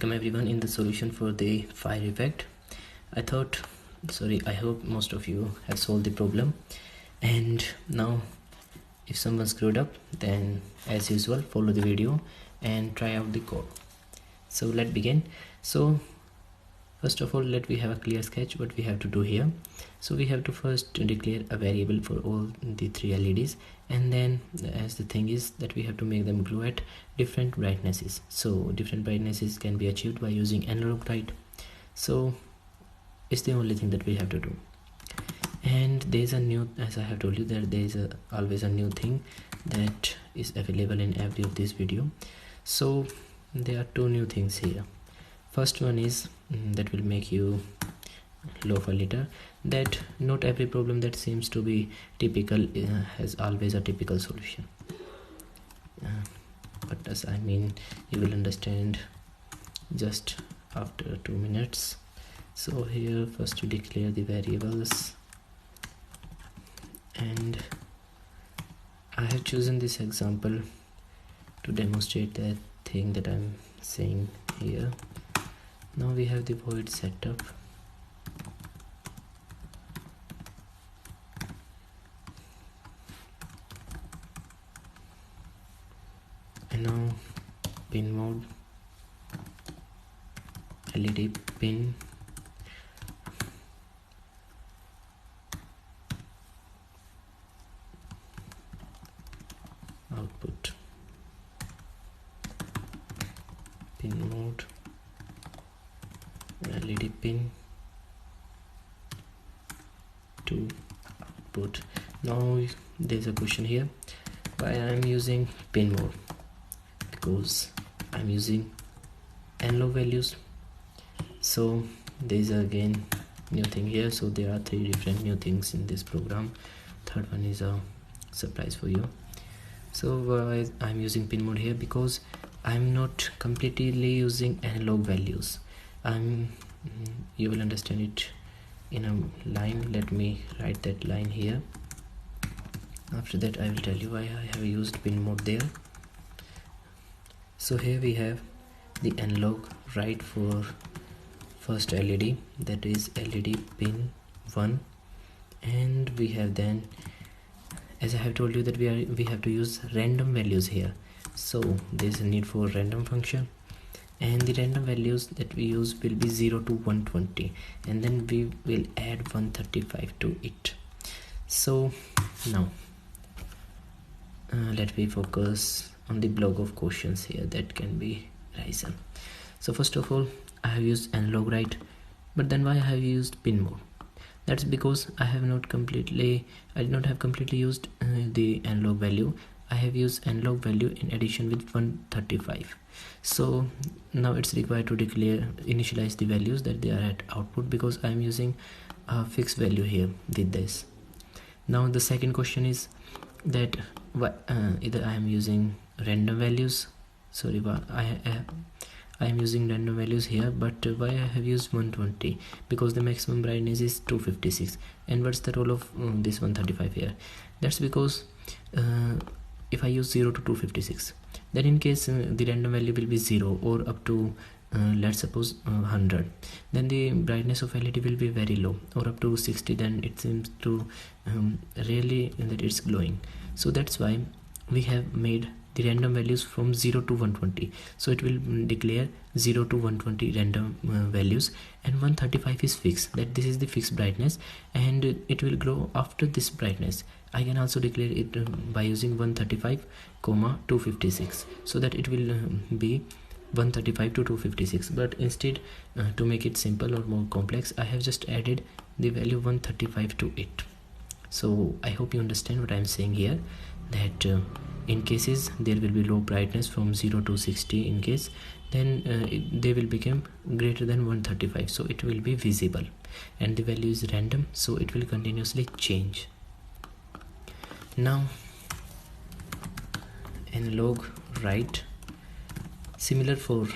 Welcome everyone in the solution for the fire effect. I hope most of you have solved the problem, and now if someone screwed up, then as usual follow the video and try out the code. So let's begin. So first of all, we have a clear sketch what we have to do here. So we have to first declare a variable for all the three LEDs, and then as the thing is that we have to make them glow at different brightnesses. So different brightnesses can be achieved by using analog light. So it's the only thing that we have to do. And there's a new, as I have told you, that there is always a new thing that is available in every of this video. So there are two new things here. First one is that will make you laugh a little, that not every problem that seems to be typical has always a typical solution. But as I mean, you will understand just after 2 minutes. So here first you declare the variables, and I have chosen this example to demonstrate that thing that I'm saying here. Now we have the void setup, and now pin mode, LED pin, output, pin mode, LED pin to output. Now there's a question here, why I'm using pin mode? Because I'm using analog values. So there's again new thing here. So there are three different new things in this program. Third one is a surprise for you. So why I'm using pin mode here? Because I'm not completely using analog values. You will understand it in a line. Let me write that line here. After that I will tell you why I have used pin mode there. So here we have the analog right for first LED, that is LED pin 1, and we have then, as I have told you, that we have to use random values here. So there's a need for random function, and the random values that we use will be 0 to 120, and then we will add 135 to it. So now let me focus on the block of questions here that can be risen. So first of all, I have used analog right, but then why I have used pin mode? That's because I did not have completely used the analog value. I have used analog value in addition with 135. So now it's required to initialize the values that they are at output, because I am using a fixed value here with this. Now the second question is that either I am using random values, I am using random values here, but why I have used 120? Because the maximum brightness is 256. And what's the role of this 135 here? That's because if I use 0 to 256, then in case the random value will be 0 or up to let's suppose 100, then the brightness of LED will be very low, or up to 60, then it seems to really that it's glowing. So that's why we have made the random values from 0 to 120. So it will declare 0 to 120 random values, and 135 is fixed, that this is the fixed brightness, and it will glow after this brightness. I can also declare it by using 135, 256, so that it will be 135 to 256. But instead, to make it simple or more complex, I have just added the value 135 to it. So I hope you understand what I am saying here, that in cases there will be low brightness from 0 to 60 in case, then they will become greater than 135, so it will be visible, and the value is random, so it will continuously change. Now analog right, similar for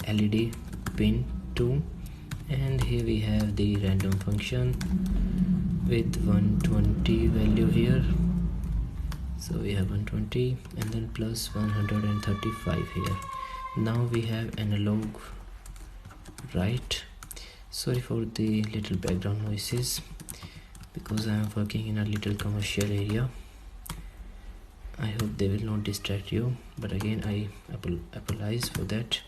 LED pin 2, and here we have the random function with 120 value here. So we have 120 and then plus 135 here. Now we have analog right. Sorry for the little background noises because I am working in a little commercial area. I hope they will not distract you, but again I apologize for that.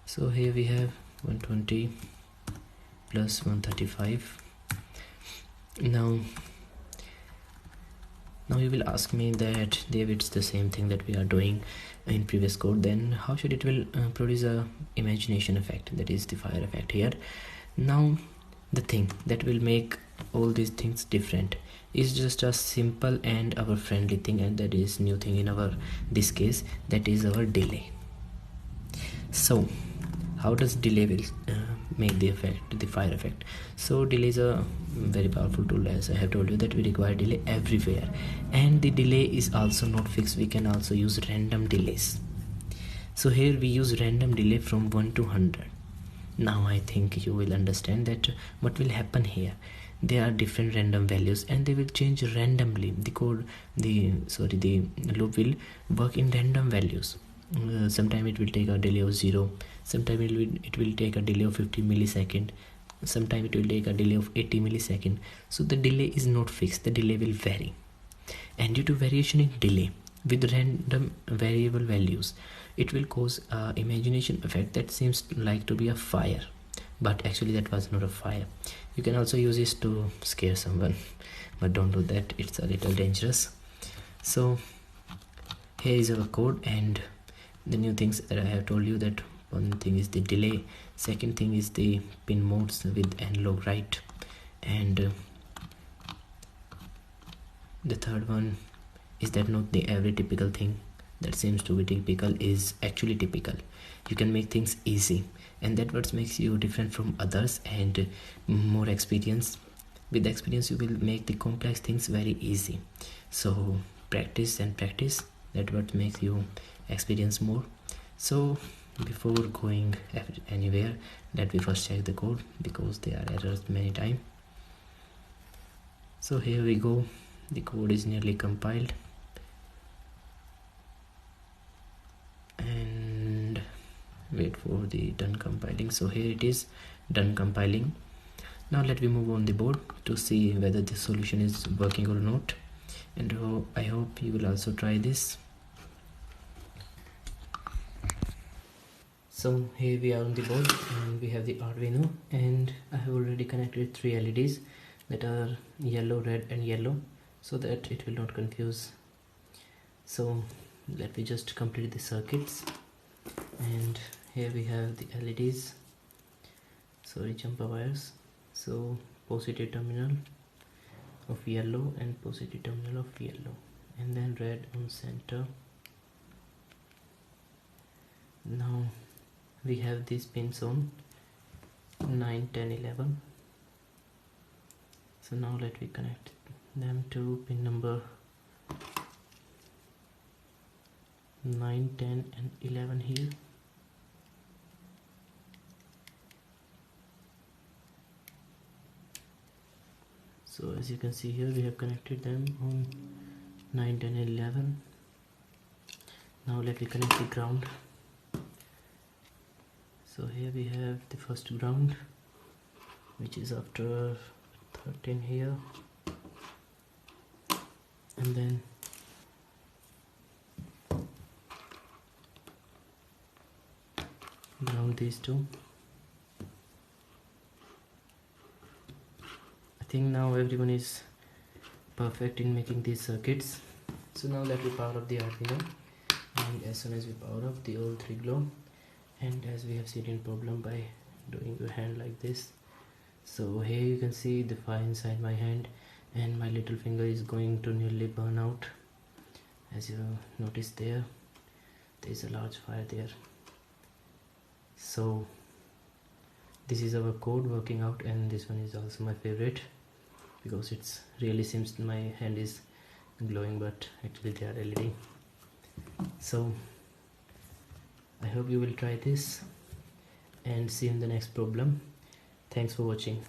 So here we have 120 plus 135. Now you will ask me that David, it's the same thing that we are doing in previous code, then how should it will produce a imagination effect, that is the fire effect here. Now the thing that will make all these things different is just a simple and our friendly thing, and that is new thing in our this case, that is our delay. So how does delay will make the effect, the fire effect? So delay is a very powerful tool, as I have told you that we require delay everywhere, and the delay is also not fixed. We can also use random delays. So here we use random delay from 1 to 100. Now I think you will understand that what will happen here. There are different random values and they will change randomly. The code, the loop will work in random values. Sometime it will take a delay of 0, sometime it will take a delay of 50 millisecond, sometime it will take a delay of 80 millisecond. So the delay is not fixed, the delay will vary, and due to variation in delay with random variable values, it will cause a imagination effect that seems like to be a fire, but actually that was not a fire. You can also use this to scare someone, but don't do that, it's a little dangerous. So here is our code, and the new things that I have told you, that one thing is the delay, second thing is the pin modes with analog right, and the third one is that not the every typical thing that seems to be typical is actually typical. You can make things easy, and that what makes you different from others, and more experience. With experience you will make the complex things very easy. So practice and practice, that what makes you experience more. So before going anywhere, let me first check the code because there are errors many times. So here we go, the code is nearly compiled, and wait for the done compiling. So here it is, done compiling. Now let me move on the board to see whether the solution is working or not, and I hope you will also try this. So here we are on the board, and we have the Arduino, and I have already connected 3 LEDs that are yellow, red and yellow, so that it will not confuse. So let me just complete the circuits, and here we have the LEDs, sorry, jumper wires. So positive terminal of yellow and positive terminal of yellow, and then red on center. Now we have these pins on 9, 10, 11. So now let me connect them to pin number 9, 10 and 11 here. So as you can see here, we have connected them on 9, 10 and 11. Now let me connect the ground. So here we have the first ground, which is after 13 here, and then ground these two. I think now everyone is perfect in making these circuits. So now let me power up the Arduino, and as soon as we power up, the all three glow. And as we have seen in problem by doing your hand like this, so here you can see the fire inside my hand, and my little finger is going to nearly burn out. As you notice there is a large fire there. So this is our code working out, and this one is also my favorite because it's really seems my hand is glowing, but actually they are LED. So I hope you will try this, and see you in the next problem. Thanks for watching.